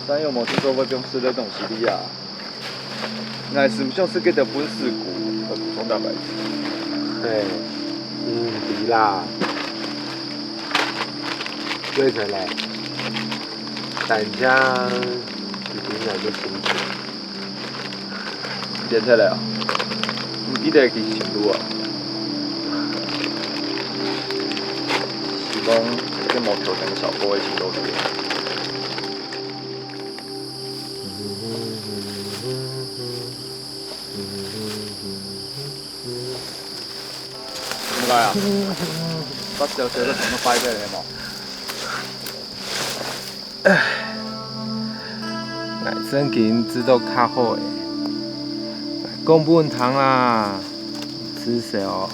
但有冇听说过中式的东西哩啊？乃是像是给的本事骨和补充蛋白质。嘿，对啦，对出来，但将一定来个辛苦。点出来啊！唔记得去前路啊。是讲这毛球等小波的前路里。點解啊？不就寫得咁多快俾你冇？我真紧知道较好诶，讲本堂啦，知识哦，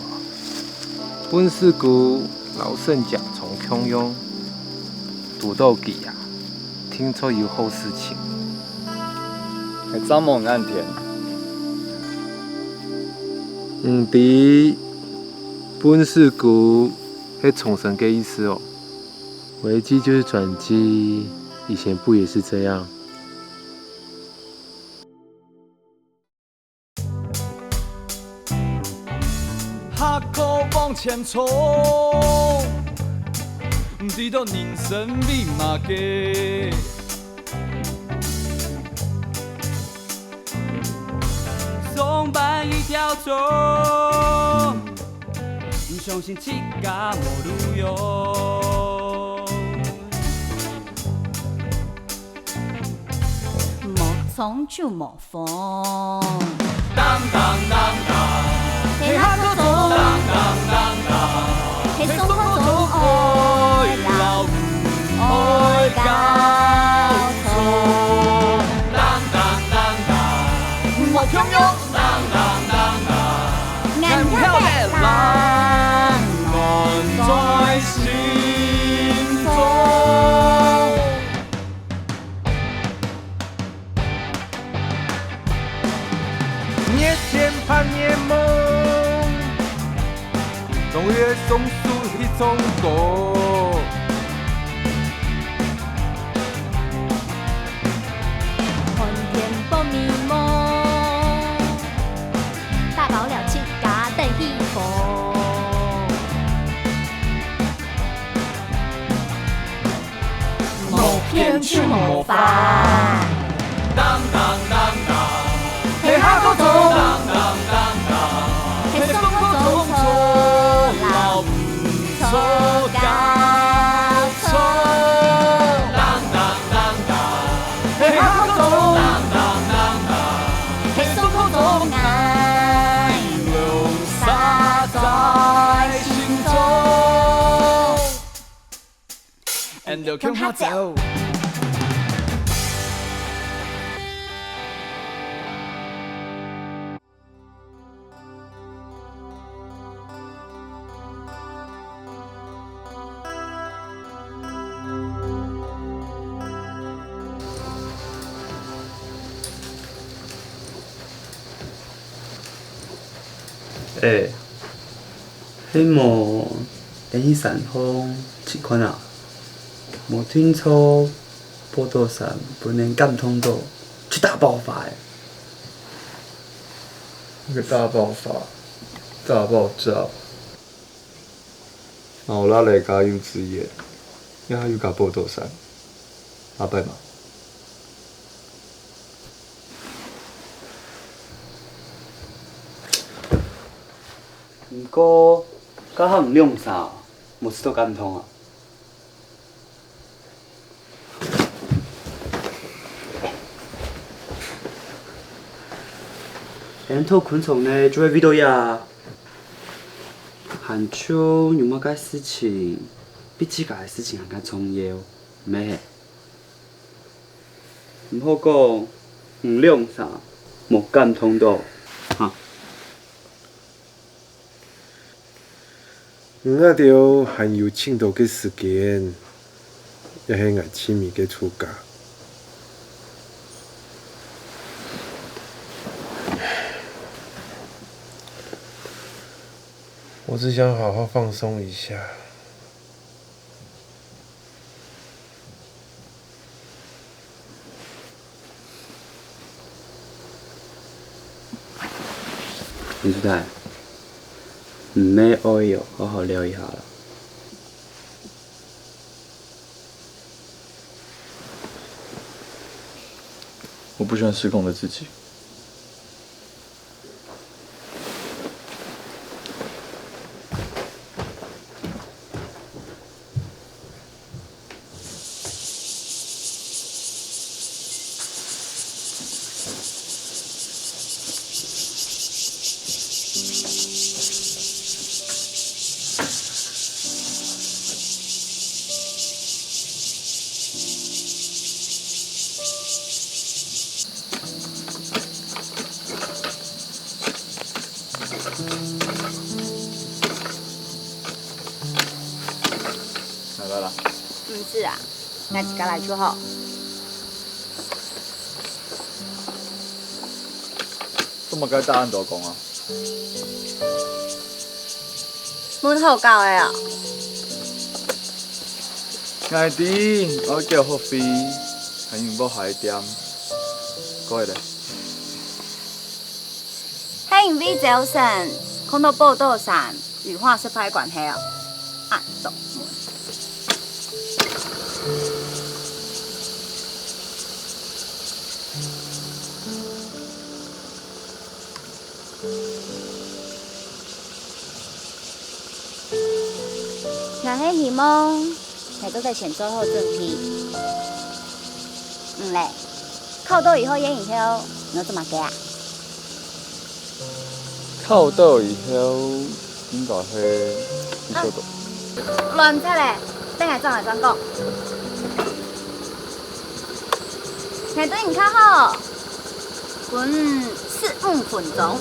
本事骨老圣甲从空用，土豆鸡啊，听说有好事情。係張夢岸田。对，本事骨是重生的意思哦。危机就是转机，以前不也是这样？哈口往前冲，直到人生密码给。松绑一条虫，相信自家无路用。无从就无风。当当当当，嘿哈口中，当当当当，嘿松口中爱老爱高松。当当当当，我拥有当当当当，眼漂的人，安在心中。夜间盼夜梦，冬月松树一种果。看天不迷蒙，大饱了七家的希望。无偏就无烦，当当当当，嘿哈口中，当当当当，嘿松口中错老错高错。当当当当，嘿哈口中，当当当当，嘿松口中爱流洒在心中。And 就向他走。迄幕等于散风这款啊，无听说报道上本年感通到巨大爆发诶，那个大爆发、大爆炸，然后咱来加幼稚园，也又加报道上，阿伯嘛。毋过甲较毋亮啥，无知道感通啊。人头昆虫呢，就会遇到呀。含秋有么个事情，比自家的事情还较重要，咩？毋好讲，毋亮啥，无感通到，哈。那条含有庆祝的事件，也是俺亲密的处假。我只想好好放松一下。林书泰，没 oil， 好好聊一下了。我不喜欢失控的自己。来啦，唔是啊，那一家来就好。这么该答案都讲啊。阮好教的啊，爱弟，我叫福飞，还用要海点，过来咧。迄因为早晨看到报道上与化是拍关系啊，暗动门。若迄希望，系都在选最后正题。嘞，靠到以后演以后，你怎么给啊？靠到以后应该是你说的。乱猜嘞，等下转来转讲。下对你较好，阮4-5分钟，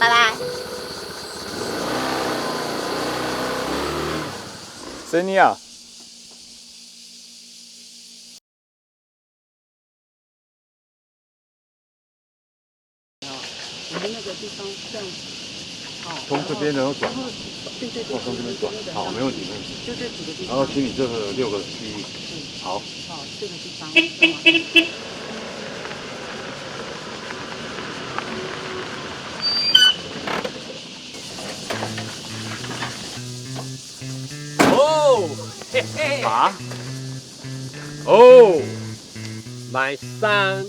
拜拜。谁你啊？我们那个地方这样，从这边然后转，对对对，从这边转，好，没问题，没问题。就这几个地方。然后请你这个6个区域，好。好，这个地方。哦，嘿嘿。啊？哦，my son。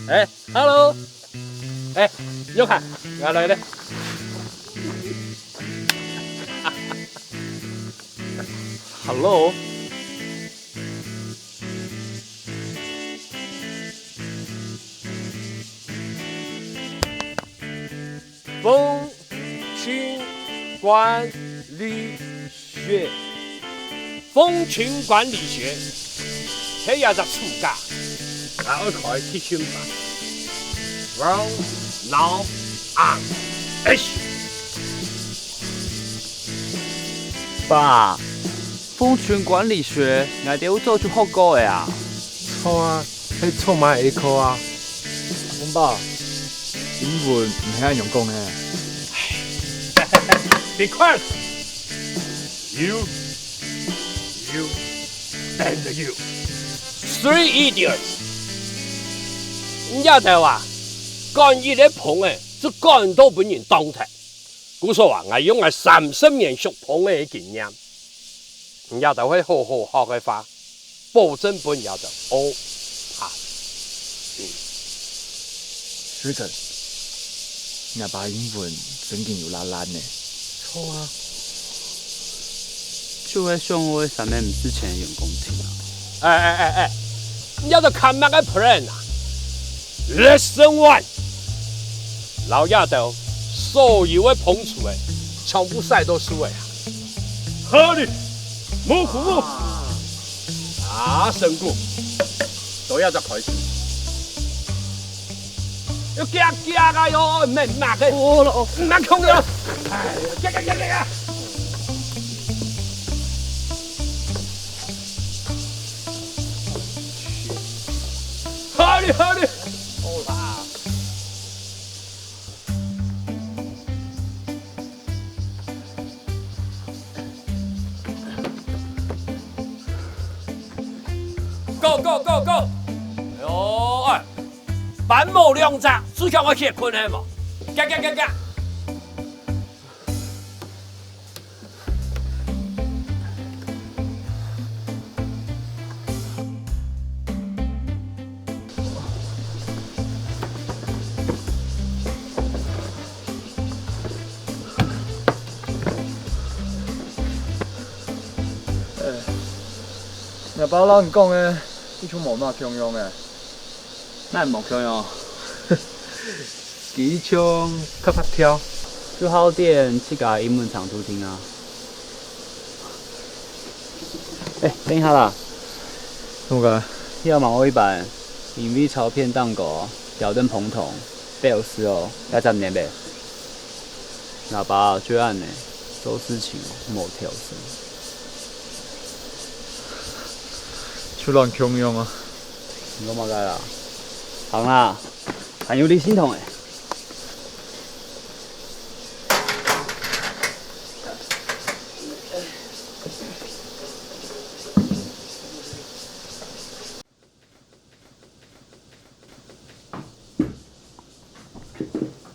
哎，hello。哎，约翰，来嘞。Hello。风群管理学，风群管理学，迄也只暑假，我开铁心吧。From now on， 爸，风群管理学，我哋要做出好高嘅啊！错啊，迄错嘛下课啊。阮爸英文唔係安用講嘅。Be quiet. You and you. 3 idiots. 你丫頭話幹呢啲捧嘅，只幹到本人當題。古說話我用係30年熟捧嘅經驗，你丫頭會好好學嘅話，保證本丫頭好下。學長，你爸英文真經有拉爛呢。錯啊，就會上我上面唔之前員工聽啊。哎，你丫頭看乜嘅 plan 啊 ？Lesson 1， 老丫頭所有嘅捧出嘅，全部晒都輸嘅啊！合理，冇苦冇。成功，都要再開始。要夾啊喲，唔係抹嘅，唔抹空咗。哎，夾！合理。好啦。Go！ 哎呦，万无良杂，只叫我歇困下无？嘎。若包人讲诶，你像无嘛强用诶，那冇强用，机枪啪啪跳，就好点去甲英文长途听啊。等一下啦，怎么个？要马尾版，因为钞片当狗，吊灯捧桶，850哦，要10年呗。老爸最暗呢，做事情冇跳绳。就乱强用啊！我嘛该啦，行啦，还有你心痛诶。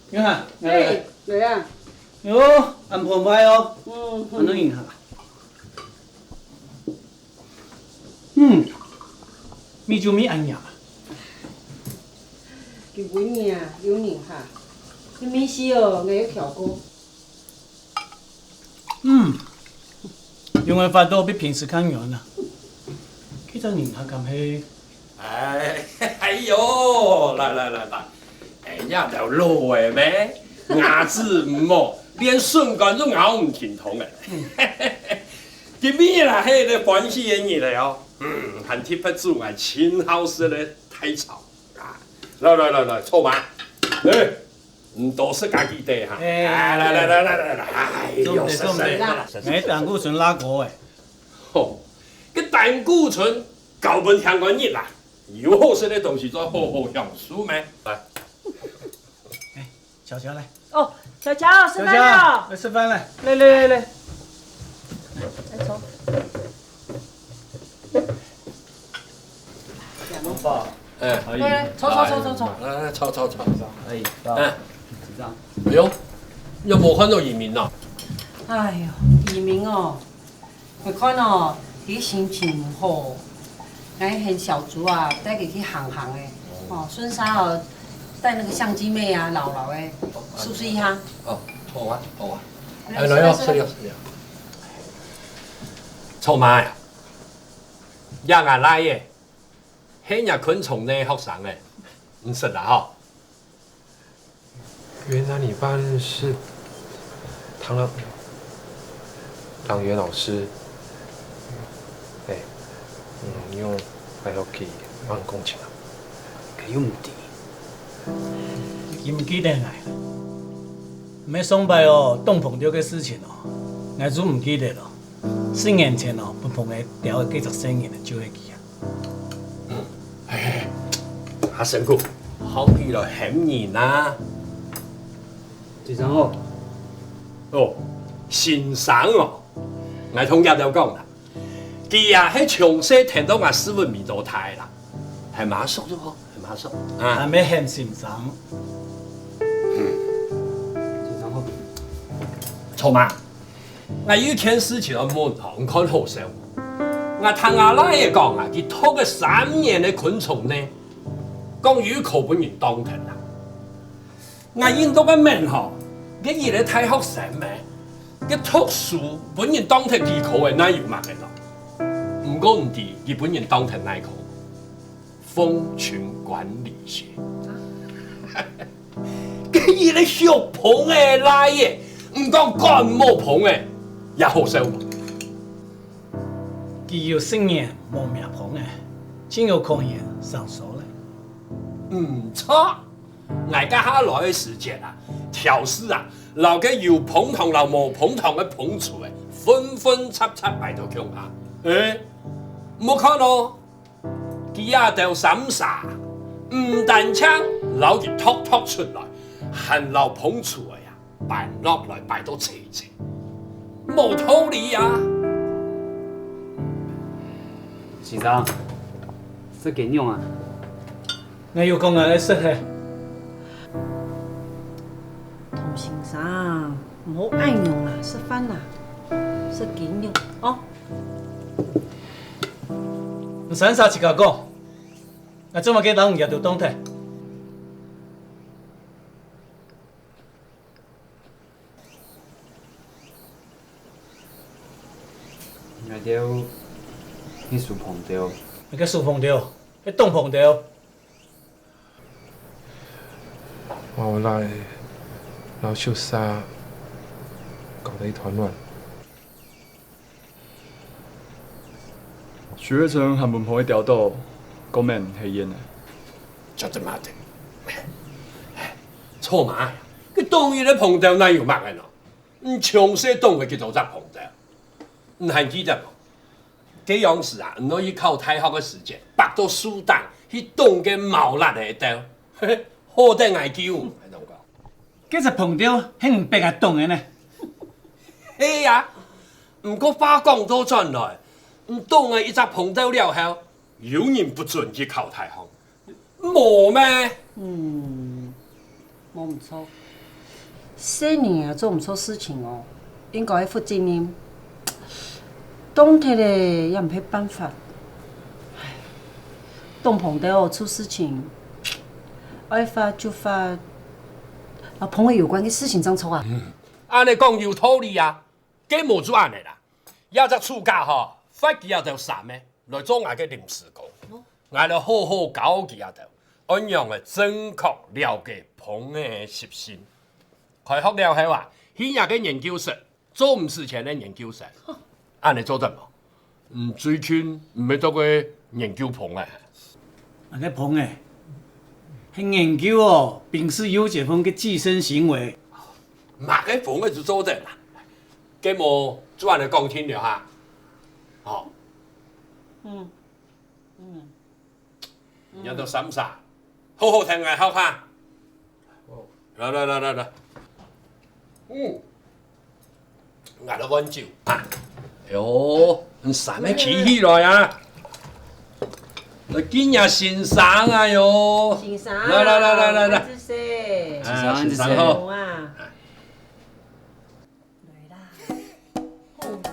你看，哎，对啊，哟，安排歹哦，安怎样哈？米酒米安样？就几年有年哈，你没事哦，我有跳过。用的法度比平时较圆啦。去咱人下咁去。哎呦，来，呀条路诶咩？牙齿唔好，连瞬间都咬唔停通诶。今日啦，迄个欢喜的日了哦，含铁不住啊，亲好食的太吵啊！来，臭妈，唔多是家己地哈。来，哎呦，送的，哎，胆固醇拉高诶。吼，个胆固醇高本香港热啦，有好食的东西再好好享受咩？来，巧巧来，哦，小乔吃饭了，来吃饭来。来，来抽。爸，哎，来，抽，来，抽，哎，爸，哎，这样。哎呦，又无看到移民咯？哎呦，移民哦，我看哦，伊心情唔好，俺嫌小竹啊，带佢去行的，孙莎哦，带那个相机妹啊，老的，是不是一样？哦，好啊。哎，来哦，是了。臭妈呀，让俺来耶，迄日昆虫呢学生诶，唔识啦吼。原来你爸认识唐元老师。用快乐去帮工钱啊，佢用唔掂。记唔记得我？没上拜哦，当碰到嘅事情哦，我都唔记得咯。4年前哦，不碰嘅调嘅几十生年就会记啊。阿神姑，好起来嫌人啊！第三号，哦，先生哦，我同日就讲啦，佢啊喺長西聽到我斯文味道太啦，係馬叔啫嗬，係馬叔啊。还没嫌先生。第三号，臭媽，我有件事情要問下，我看好笑。我聽阿奶爺講啊，佢拖個3年嘅昆蟲呢，講要求本人當庭啦。我印到個名號，佢而家太學生咩？佢讀書本人當庭技巧嘅哪有乜嘅咯？唔過唔知佢本人當庭哪個？風群管理學。佢而家學捧嘅奶爺，唔講幹冇捧嘅，也好笑嘛。佢要4年冇命碰嘅，真有可能上手咧。唔錯，大家下來嘅時節啊，調試啊，留嘅有捧糖留無捧糖嘅捧出嚟，分插擺到強下。冇看到，佢也掉審查，唔但槍留佢托出來，還留捧出嚟啊，擺落來擺到齊齊，冇道理啊！先生，这给用啊？我又讲啊，说嘿，童先生，唔好爱用啦，食饭啦，食紧用哦。唔使啥一甲讲，我做么给人业着动态。我着去树碰着，那个树碰着，迄洞碰着。后来老秀沙搞得一团乱。徐月成和文鹏的调度，讲免黑烟的。就这么的。错嘛，佢当然咧碰到哪有乜嘅咯？詳細當佢叫做只碰到，唔係記得冇？這樣時啊，唔可以靠太學嘅時間，白到蘇丹去當嘅毛辣嚟掉，好得危叫，係咁講。嗰只碰着，迄唔白啊洞嘅呢？係啊，唔過話講多轉來，唔當係一隻碰到了後，有人不准去靠太學，冇咩？冇唔錯。細年啊做唔錯事情哦，應該負責任。當天咧也唔係辦法。唉，當碰到出事情，愛發就發，啊碰嘅有關嘅事情怎做啊？安尼講有道理啊，幾無做安尼啦。有只厝家吼，發幾啊條衫咩，來做我嘅臨時工，我哋好好搞幾啊條，按樣嘅正確了解碰嘅習性。開學了後啊，去日嘅研究室做唔事前嘅研究室，安尼做得冇？最近唔係做過研究碰啊。安尼碰嘅，係研究哦，平時有一份嘅寄生行為。嘛個碰嘅就做得啦，幾無做安尼講聽了哈，哦。有到審查，好好聽我學下。來，我嚟溫酒啊！喲，你啥咩企起來啊？你今日先生啊喲！先生，來，知識，先生好。啊！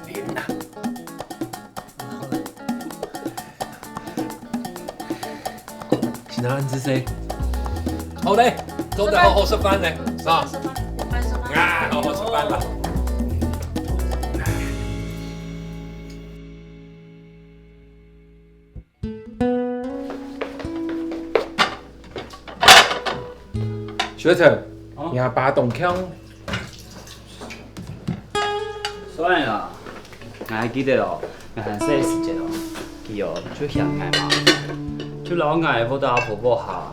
點啊？先生安知識？好嘞，做得好好食飯咧，啊！食飯，啊，好好食飯啦。學長，廿八棟腔，算啦，我還記得咯，我很細時節咯，佢哦就向愛嘛，就老愛我到婆婆下，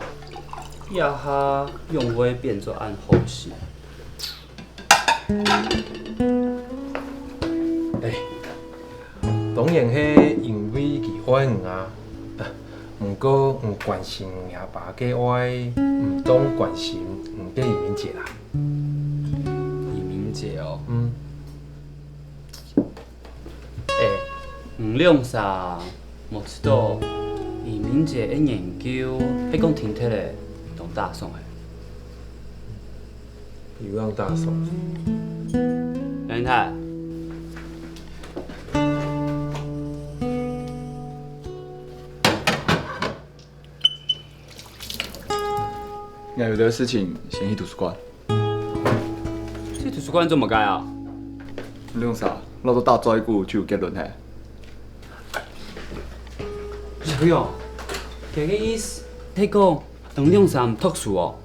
一下用會變做按後事。當然係因為佢愛我啊，唔過唔關心廿八嘅愛，唔當關心唔嘅移民姐啦。移民姐哦，兩啥冇知道移民姐嘅研究係講天體咧同大宋嘅。有樣大嫂，梁太，我有的事情先去圖書館。去圖書館做乜解啊？你用啥？我都打咗一句就有結論係。小勇，佢嘅意思係講同兩啥唔特殊哦。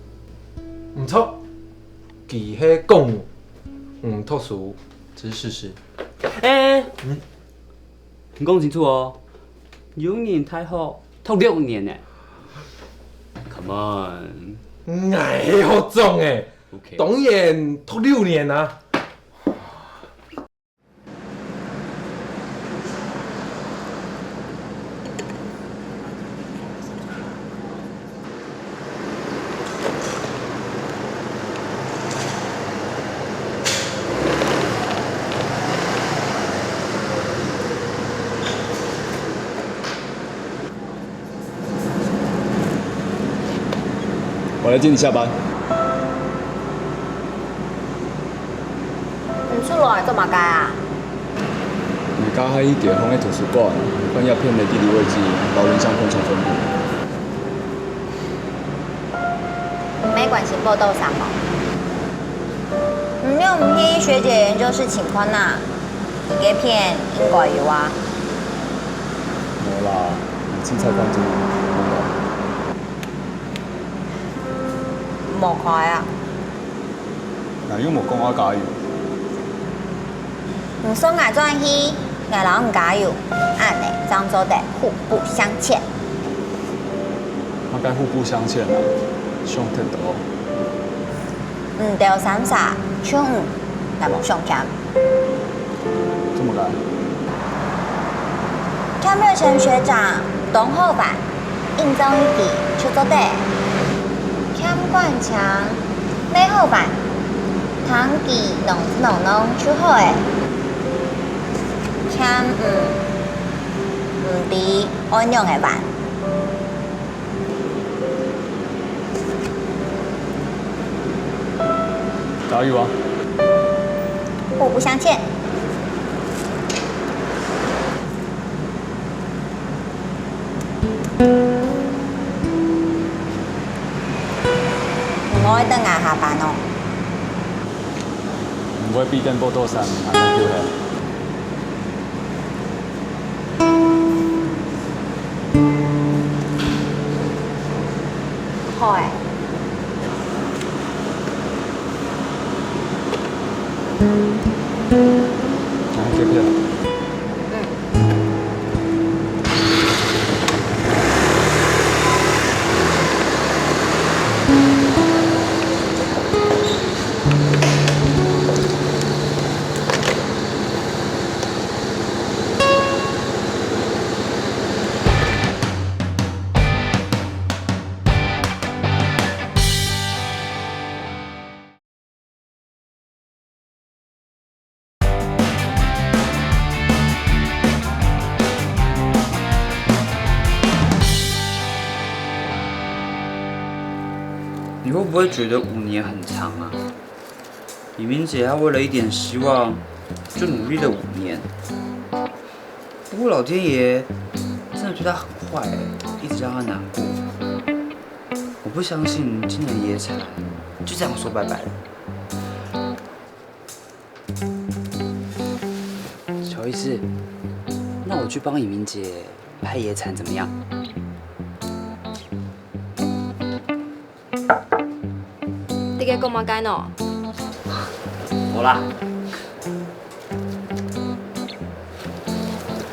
唔錯，佢係講唔特殊，只是事實。你講清楚哦。有人太好，讀6年呢。Come on。唉，好重誒， OK。當然讀6年啊。我来接你下班。唔出来做嘛该啊？你家喺地方嘅圖書館，翻一片嘅地理位置，老人相共同分布。唔咩关心报道啥冇？唔用唔去学姐研究室情况呐，你嘅片应该有啊。冇啦，你凊彩講啫，冇开啊？嗱，要冇講我加油。唔送我转去，我老唔加油，按呢漳州的互不相欠。我該互不相欠啊，上鐵道。唔掉三煞，搶五，但冇上欠。這麼解？看熱成學長，東後版，應中一地，出做地。看冠強，內後版，唐記農出好誒。看唔啲安用嘅版。加油啊！互不相欠。唔愛等下下班哦。唔會必跟波多山行緊叫氣。好誒。機票。你会不会觉得5年很长啊？李明姐她为了一点希望，就努力了5年。不过老天爷真的对她很坏一直让她难过。我不相信今年野产就这样说拜拜了。乔医师，那我去帮以明姐拍野产怎么样？你嘅講乜解喏？好啦，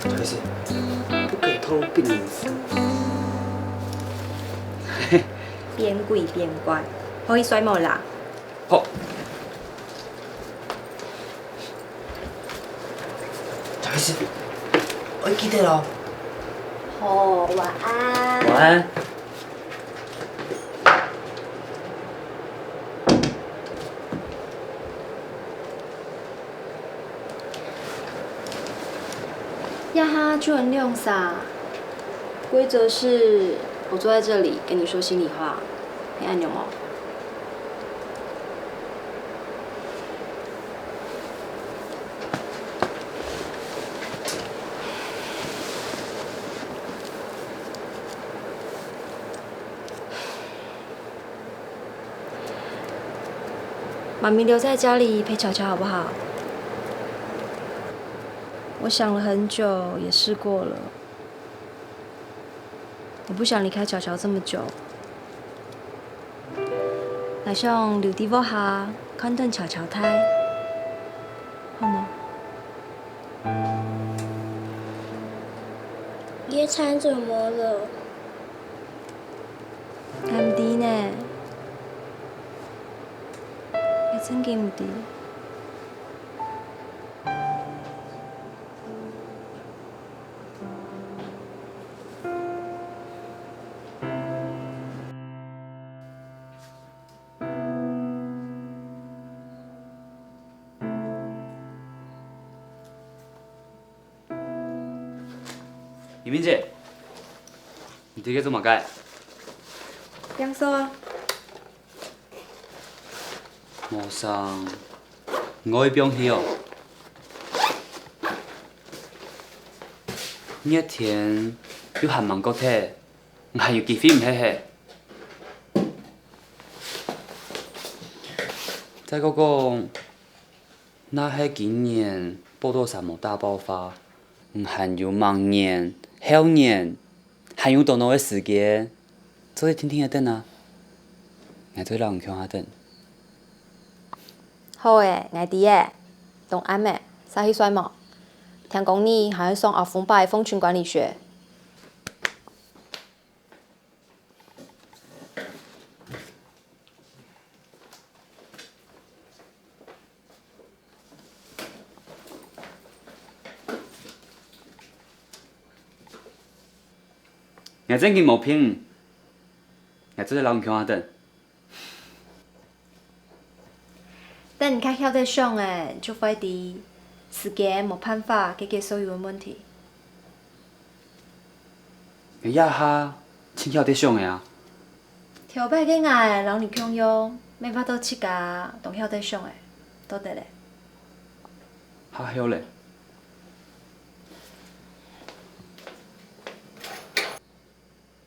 乔医师，不可以透露病人隐私。邊鬼邊怪，可以甩毛啦。好。乔医师，我記得咯。好，晚安。晚安。呀哈，就很亮撒。规则是我坐在这里跟你说心里话，你按钮吗？妈咪留在家里陪巧巧好不好？我想了很久，也试过了。我不想离开巧巧这么久。来上留地方下，看等巧巧胎，好吗？野餐怎么了？还唔知呢。野餐记唔知。李明姐，你这个怎么改？两手啊。无上，我去병去哦。呢一天要行曼谷體，我係要結婚唔係係。再嗰個，那係今年報道沙漠大爆發，還有明年、後年，還有多耐嘅時間，做你聽聽下等啊，我做人強下等。好誒，我哋誒，同啱誒，啥去衰冇？聽講你還去上阿峰爸嘅風群管理學。我真嘅冇騙，我做人強下等。等你較曉得想誒，就快啲。時間冇辦法解決所有嘅問題。一下真曉得想嘅啊！條擺嘅愛老你強用，沒法度自家都曉得想誒，都得咧。嚇曉咧！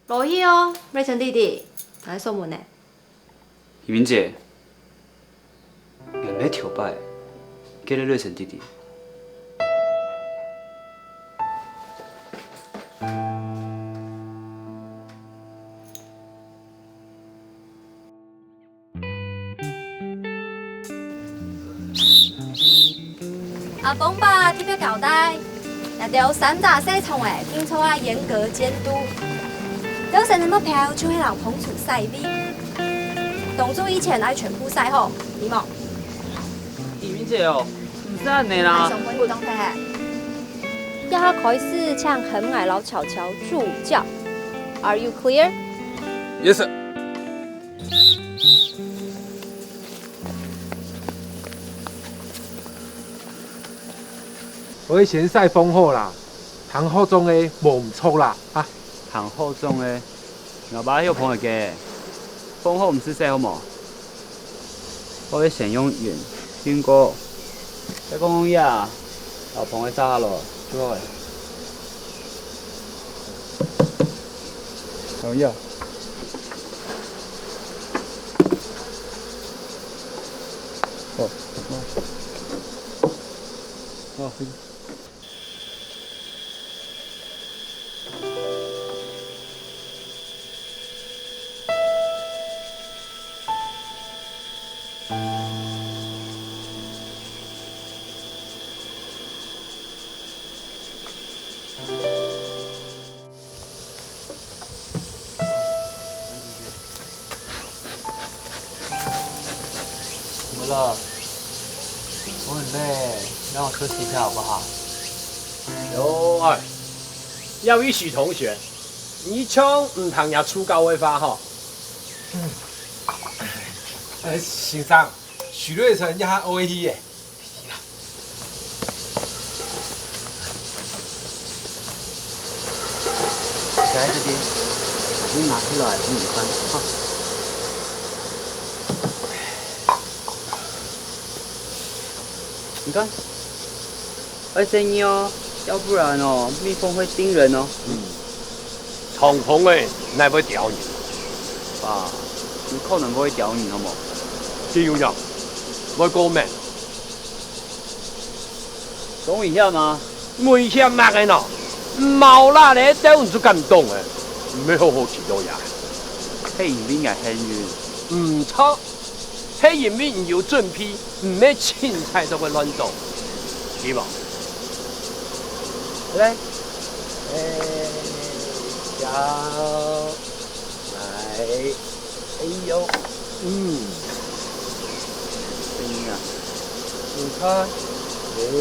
羅伊哦，瑞成弟弟，喺鎖門呢。葉敏姐，人哋條擺，記得瑞成弟弟。阿峰爸特別交代，要對山楂細蟲誒，經過啊嚴格監督，有成日目標就會讓烹出細味。動作以前愛全部曬好，你冇？葉敏姐哦，唔使安尼啦。上回當睇，要他開始請很矮老巧巧助教。Are you clear? Yes, sir. 我以前曬豐好啦，行好中嘅無唔錯啦，啊！行好中嘅，我把有朋友嘅，豐好唔是曬好冇？我會先用鹽過，再講呀，老朋友炸咯，最好嘅。好呀。哦，哦，怎么了？我很累，让我休息一下好不好？有啊，要與許同學，你唱唔通也出高位發吼。先生，許瑞成要他 OAT 耶。在這邊，你拿出來給你看哈。你看，要小心哦，要不然哦，蜜蜂會叮人哦。長鵬誒，乃會咬你。爸，你可能會咬你好冇？這樣，我講咩？講危險嗎？危險乜嘅喏？冇啦咧，都唔做咁凍嘅，唔係好好知道呀。係因為係幸運。唔錯，係因為唔有準備，唔係青菜都會亂動，知冇？嚟，有，嚟，哎呦，聲啊！唔錯，唔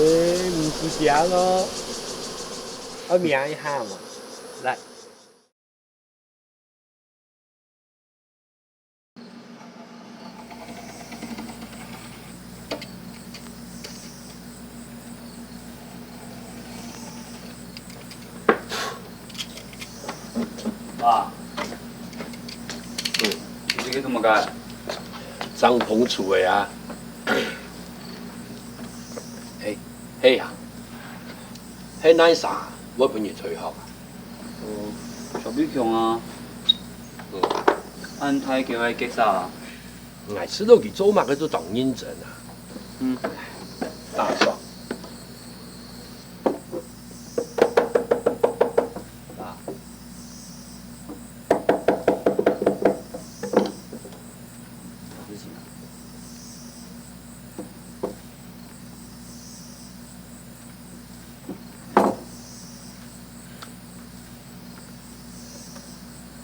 是這樣哦。我名一下嘛，來。爸，你這個怎麼解？張鵬厝的啊，嘿呀，迄奶啥，我帮你吹好啊。小比强啊，按太叫hij结啥？我知道佢做乜佢都當認真啊。大爽。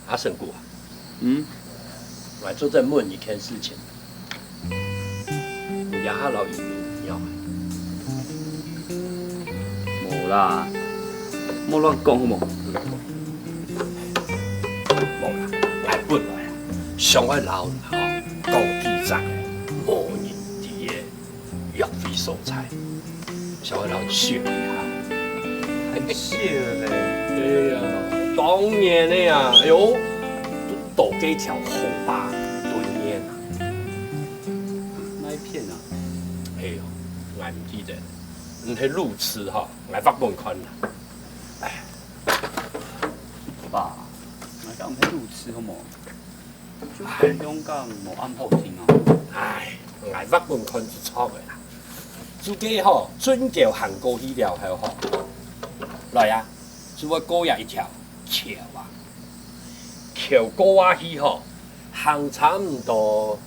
阿胜姑啊，我就在问一件事情，你家老移民要冇啦，冇亂講好冇？冇啦，我本來啊，想我老人講記載無人知嘅約會素材，想我老人學一下。學嘞？對呀，當然的呀，哎呦，都多幾條河壩對面啊。那一片啊？哎呦，我唔記得，唔係路痴哈，我發本看啦。哎，爸，我講唔係路痴好冇？就香港冇啱好聽啊。唉，我發本看就錯嘅啦。自己吼準叫行過去了後吼，來啊，就我過呀一條橋啊，橋過啊去吼，行差唔多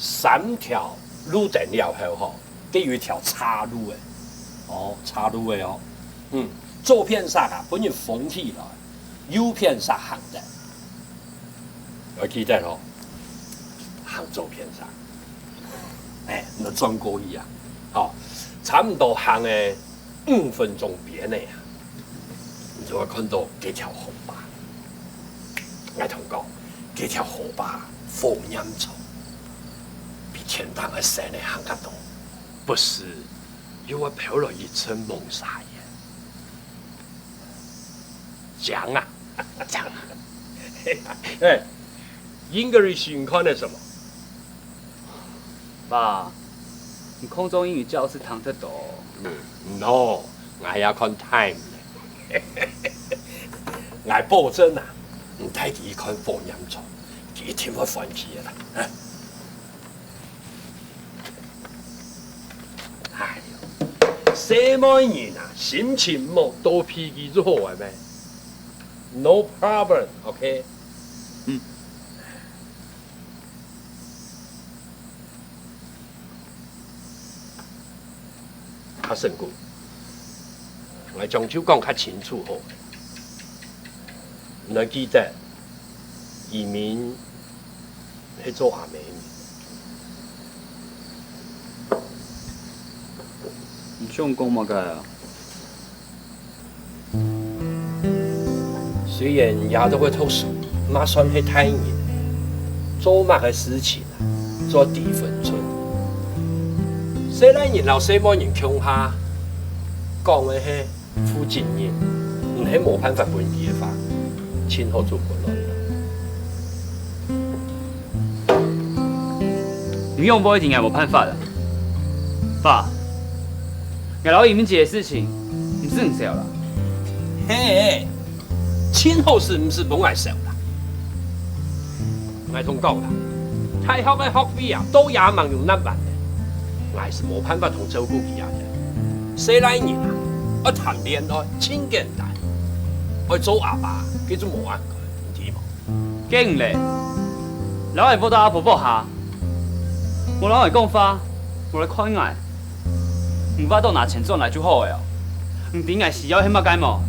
3條路段了後吼，都有一條岔路嘅。哦，岔路嘅哦。左片上啊，本人封起來，右片上行的。我記得咯，行左片上。哎，那轉過去啊，哦，差唔多行誒5分鐘邊嘅呀。你就會看到幾條河壩，我同講，幾條河壩風陰重，比天堂嘅山嚟行得多，不是，因為飄了一層蒙沙煙。講啊，講啊，哎，English 你看的什麼？爸，你空中英語教室堂得多。No， 我要看 time 我保證啊，唔睇佢看風音錯，幾天會翻起嘅啦。哎呦，什麼人啊，心情冇多脾氣就好嘅咩 ？No problem，OK？阿勝姑，我將就講較清楚好。你記得移民係做阿美面。你想講乜嘅啊？雖然也都會讀書，嘛算係太人，做乜嘅事情啊？做地分寸。西南人老西方人窮下，講嘅係附近人，唔係冇辦法本地嘅法，前後做不落。你用不一定係冇辦法的，爸，我老移民節嘅事情唔是唔少啦。嘿，前後是唔是本來少啦？我同講啦，大學嘅學費啊，都也萬用1萬。我係冇辦法同照顧佢嘅。西南人啊，我談戀愛真簡單，我做阿爸佢就冇按佢，唔知冇？驚咧，老係報到阿婆婆下，我老係講法，我嚟看愛，唔法度拿錢賺來就好嘅哦，唔點解是要起乜解冇？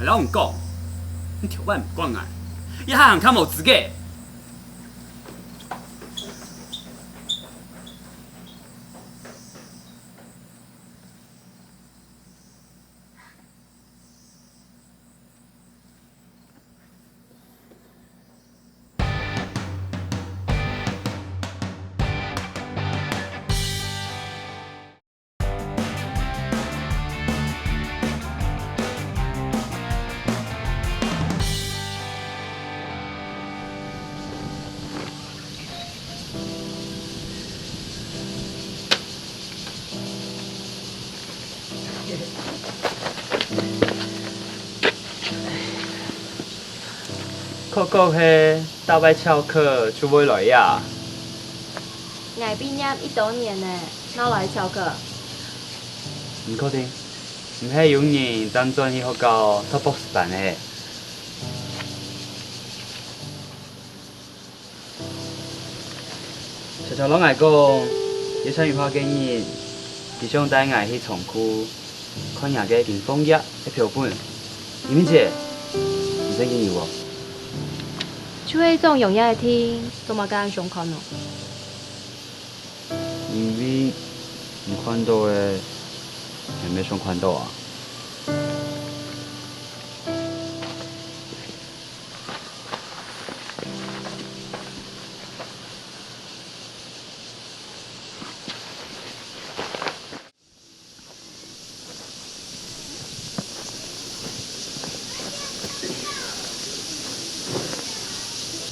老唔講，你條班唔關愛，一下人看冇資格。哥哥嘿，大摆翘课就袂来呀。我毕业1多年呢，哪来翘课？唔确定，唔系有人辗转去学校读博士班的。悄悄拢爱讲，叶产玉花建议，只想带我去仓库看下个金枫叶的标本。李明姐，你真建议我？就迄种用嘢天，都嘛敢上看咯。因为唔看到的，还没想看到啊。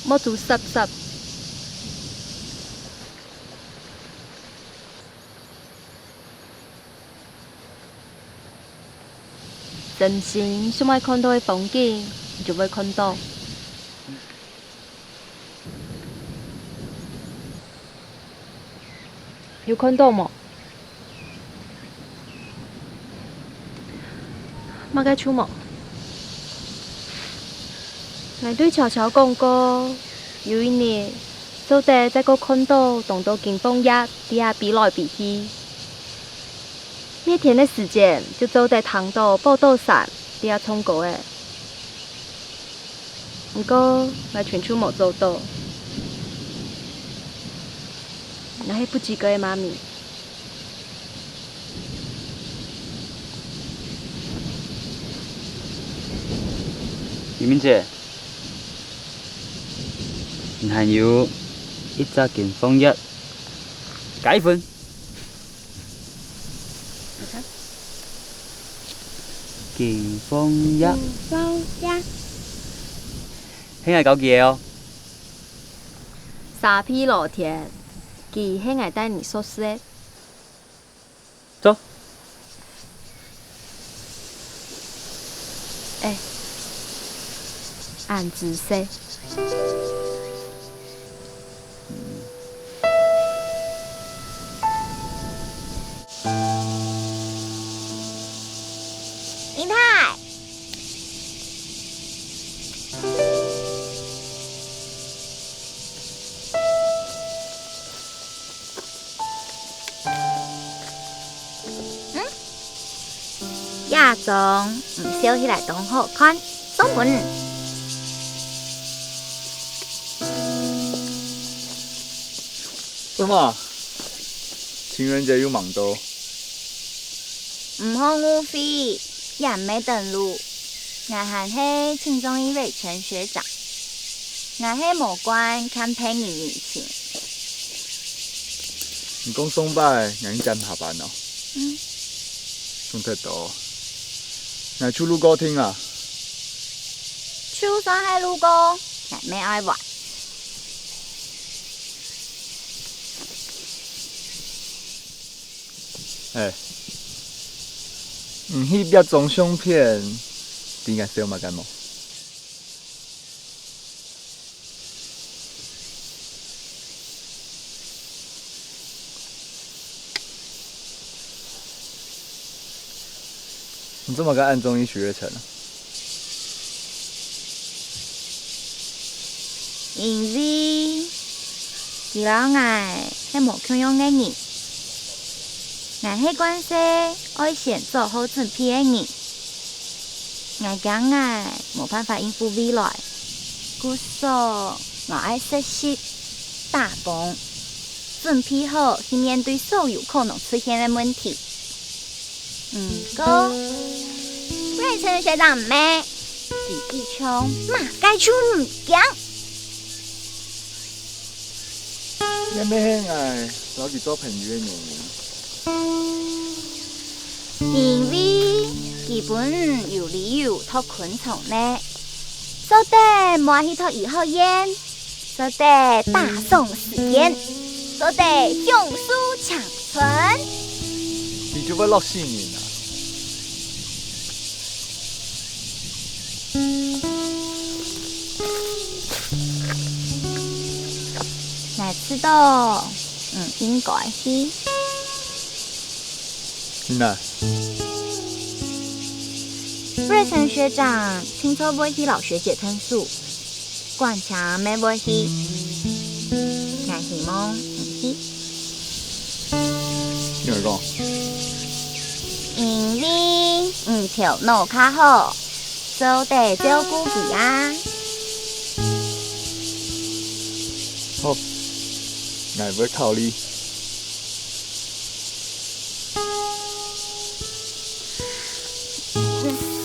莫做濕濕。真心想要看到的风景，你就会看到。有看到冇？冇该出冇。我对悄悄讲过，有一年，做者在个看到动到金枫叶底下比来比去。那天的时间就走在塘道报道山底下冲过诶，不过我全处冇走到，那是不及格的妈咪。李明姐，你还有一只金枫叶，加一分。金枫叶，很爱搞嘢哦。沙皮老天，佢很爱带你说事。走。哎，按姿势。林太，亚总唔烧起来都好看，送本。什么？情人节有忙到？唔好误会，也没登录。我还是庆中一伟陈学长，我是无关看陪你明星。你讲送拜，人今下班哦。送得到。我去录歌听啊。就算系录歌，也没爱玩。哎，迄壁装相片，点解烧嘛干冇？你这么个暗中医许月成啊？因为伊老爱系无强用的人。我是关系爱先做好准备的人，我讲我冇办法应付未来，故所我爱实习、打工，准备好去面对所有可能出现的问题。哥，瑞成学长妹，李一琼马该出唔讲。你咩爱老是做朋友的原因？因为基本有理由托昆虫呢，做得莫去托二号烟，做得大宋实验，做得永书长存。你就要落4年啊！到，应该去。你哪？瑞成学长听说要去老学姐申诉，冠强没要去，我希望去。你会讲？因为条路较好，做得照顾佢啊。好，我会考虑。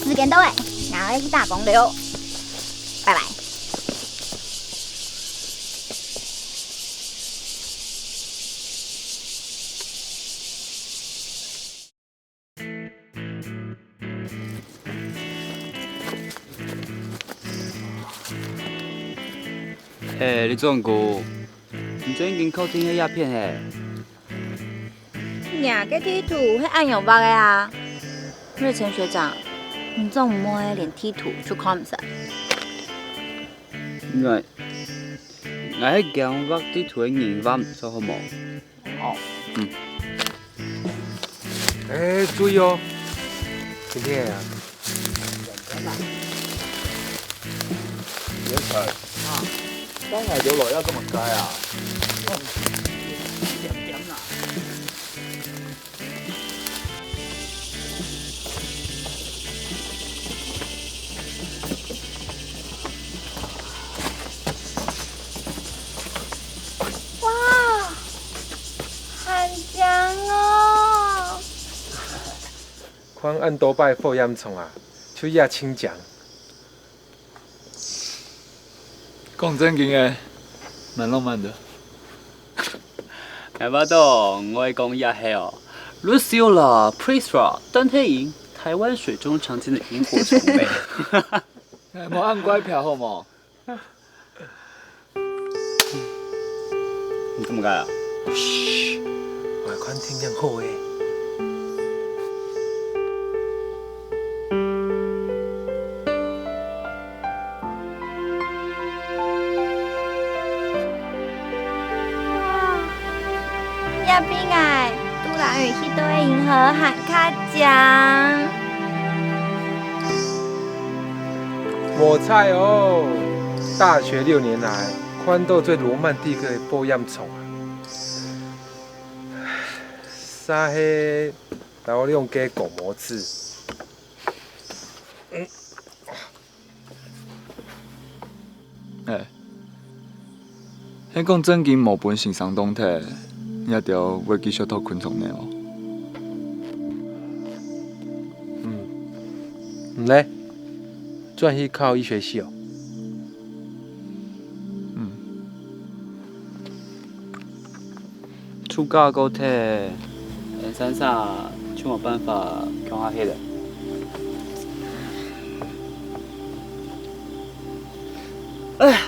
时间到诶，我要去打工了，拜拜。李总哥，你最近靠近迄鸦片嘿？廿个地图会按用吧的啊？瑞成学长，你总唔好连地图都看唔识。我喺鏡畫啲圖嘅研發唔錯，好冇？哦。注意哦，今天啊。袁才，當日有來一個物街啊！哇，很香哦！看按多摆火焰虫啊，就也清酱。講正經嘅，蠻浪漫的。係巴多，我係講一係哦 ，Luciola Prisra 登天營，台灣水中常見的螢火蟲類。冇按乖票好冇？你咁解啊？噓，我看聽人好誒。入邊嘅都蘭嶼去到銀河喊卡獎。我猜哦，大學6年來看到最羅曼蒂克的火焰蟲啊，啥係讓我用嘅狗模字。迄講正經無本欣賞動態，也條要繼續讀昆蟲呢哦。唔咧，轉去考醫學系哦。出家嗰啲，山上就冇辦法講下去嘞。唉，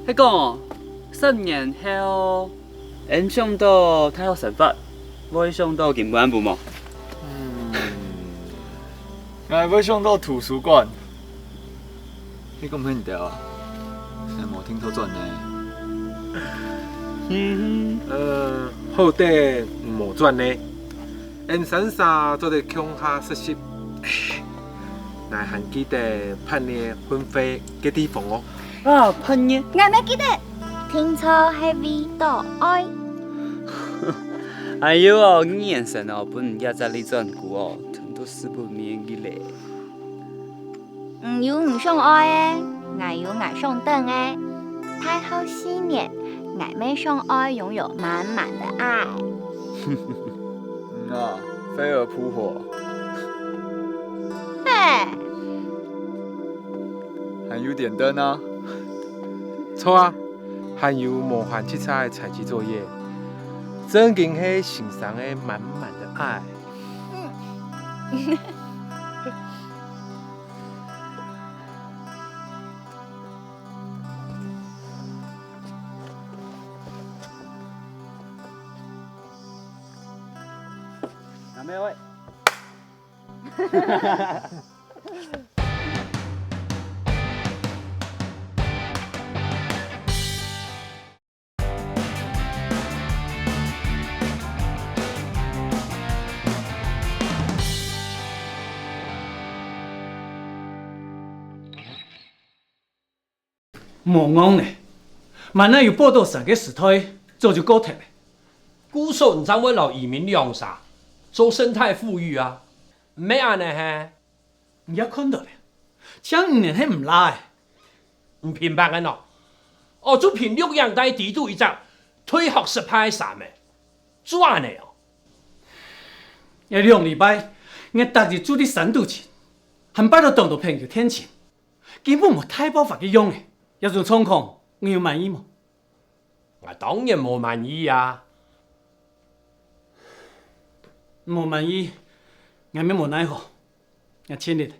迄個10年後，想到太學神法，會想到金管部冇？我要想到圖書館。你講咩調啊？係冇聽錯轉呢？好啲無轉呢，因山上做啲鄉下實習，乃還記得叛逆分飛嘅地方哦。啊，叛逆！我咪記得，聽錯係味道愛。哎呦哦，你眼神哦，本也在你轉股哦，都死不免嘅咧。唔有唔想愛嘅，我有我想等嘅。太后4年，我妹想愛擁有滿滿的愛。飛蛾撲火。嘿，還有點燈啊。錯啊，還有無限七彩的採集作業，真經係欣賞的滿滿的愛。阿妹喂。无讲呢，万那有报道上嘅事态，早就告脱咧。古说唔怎会留移民养啥，做生态富裕啊，唔咩安尼嘿？你也看到了，前5年迄唔拉嘅，唔平白嘅喏。哦，就凭6样大地度一只退学失败啥嘅，做安尼哦。一2礼拜，我逐日住伫山度前，很拜到当到朋友天前，根本无太爆发嘅用嘅，一种状况，我有满意冇？我当然无满意啊。无满意，我咪无奈何，我亲你。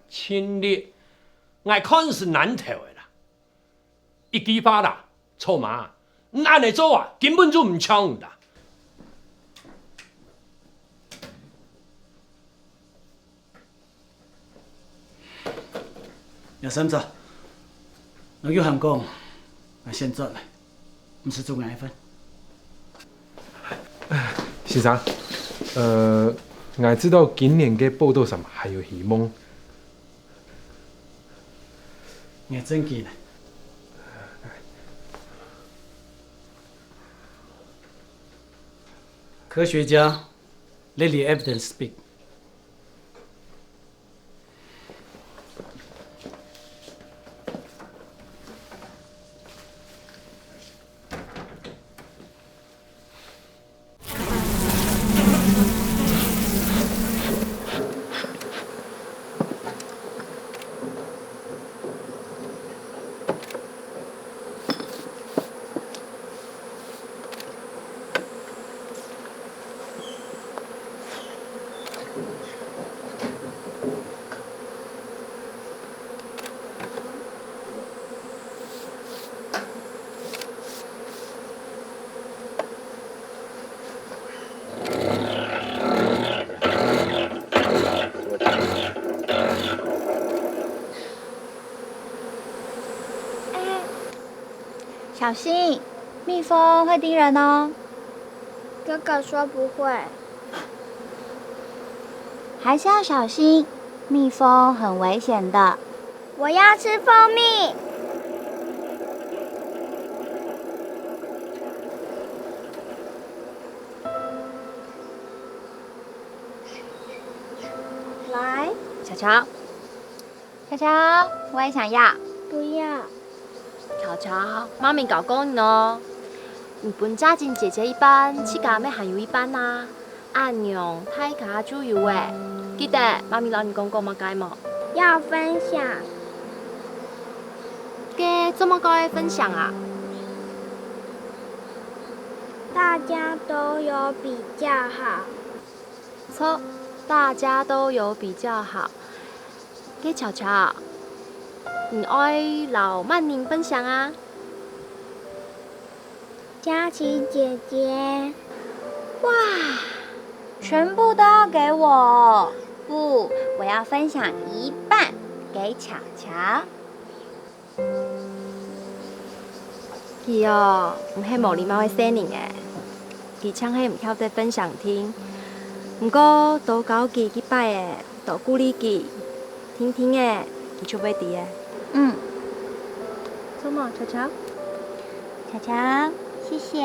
亲你，我看是难头的啦。一句话啦，臭妈，你安尼做啊，根本就唔抢的。有心做，我叫韩讲，我先做了，唔是做爱分。先生，我知道今年嘅报道上还有希望。我真记呢。科学家 let the evidence speak。小心，蜜蜂会叮人哦。哥哥说不会。还是要小心，蜜蜂很危险的。我要吃蜂蜜。来，巧巧，巧巧，我也想要。不要。巧巧，妈咪搞讲喏，日本家境姐姐一班，七家妹还有一班呐。按样太卡就有诶，记得妈咪老你讲过么该么？要分享。嘅怎么该分享啊？大家都有比较好。错，大家都有比较好。嘅巧巧。你爱老曼宁分享啊？佳琪姐姐，哇，全部都要给我？不，我要分享一半给巧巧。伊哦，唔系无礼貌的青年诶，伊唱迄唔晓得分享听，不过多搞记几摆诶，多鼓励记，听听诶，伊就袂伫诶。嗯，做么，巧巧？巧巧，谢谢。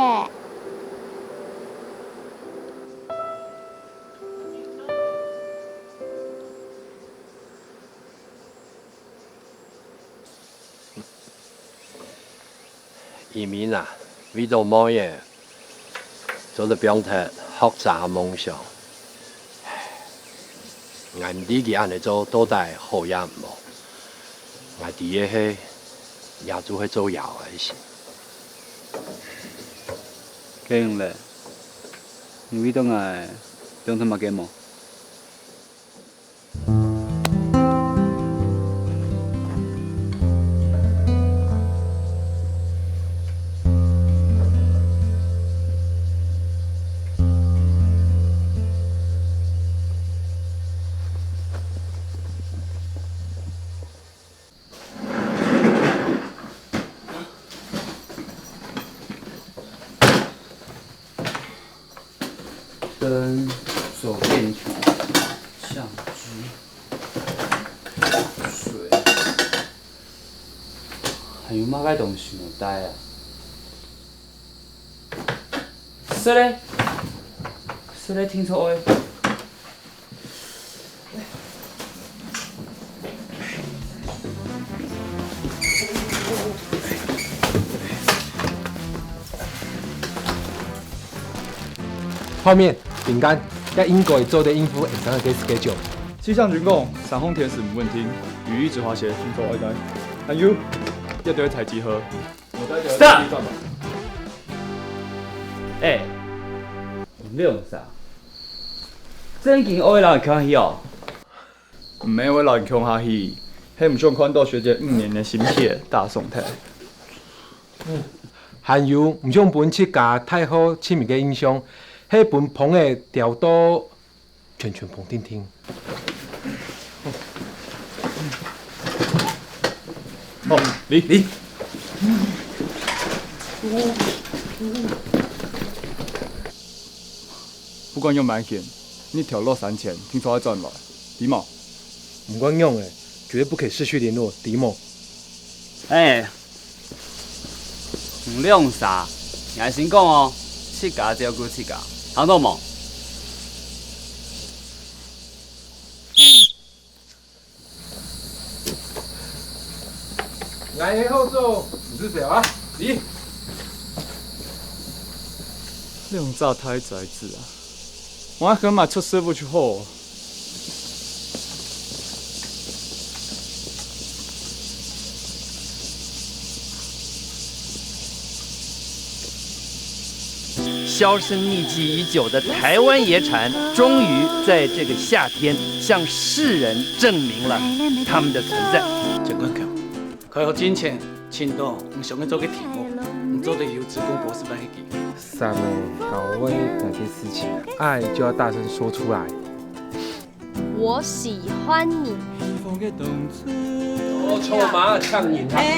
移民啊，为到乜嘢，做得表達學習夢想。我唔知佢安尼做到底好也唔好。我第一係也做去做搖嘅事。這樣咧，你為到我兩頭乜嘅冇？跟手电筒、相机、水、还有马该东西没带啊？是嘞，听错诶。泡面、饼干，在英国做的应付下晡嘅 schedule。气象局讲，上风天时唔稳定，雨一直滑雪，听说爱该。还有，一堆采集盒。Stop！ 你用啥？真件爱人看去哦。唔免为人强下去，迄唔想看到学姐5年的心血大送体。还有唔想本七家太好亲密嘅印象，迄本捧的调度全捧听听。哦，你。不管用买件，你跳落3000，听说要赚来，迪某。唔管用诶，绝对不可以失去联络，迪某。唔用啥，硬先讲哦，7家照顾7家，听到冇？来黑后座，你是谁啊？你。你用炸胎宅子啊！我还嘛出师傅去好。销声匿迹已久的台湾野产，终于在这个夏天向世人证明了他们的存在。陈冠强，开学之前，青岛唔想去做个题目，唔做得有职工博士班迄期。三妹，搞为哪件事情，爱就要大声说出来。我喜欢你。我臭马唱演唱标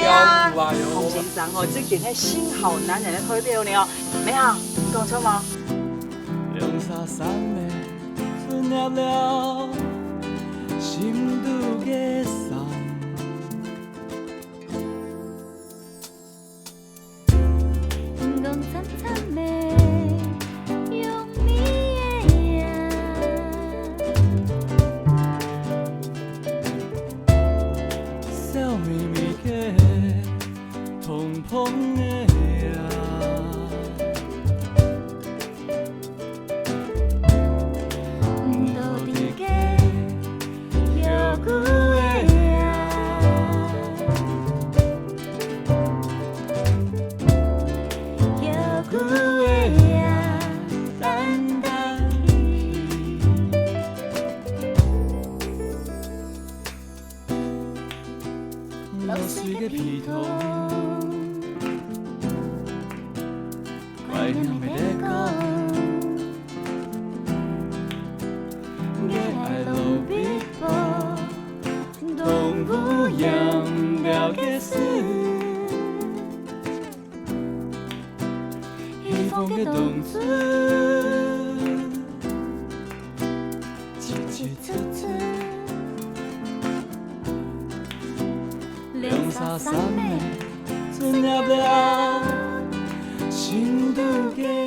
舞啊哟！洪先生哦，最近迄新好男人的推标呢哦，没好，你讲错吗？凉沙山的春叶了，心拄嘅送。凉沙山的春叶了，心拄过。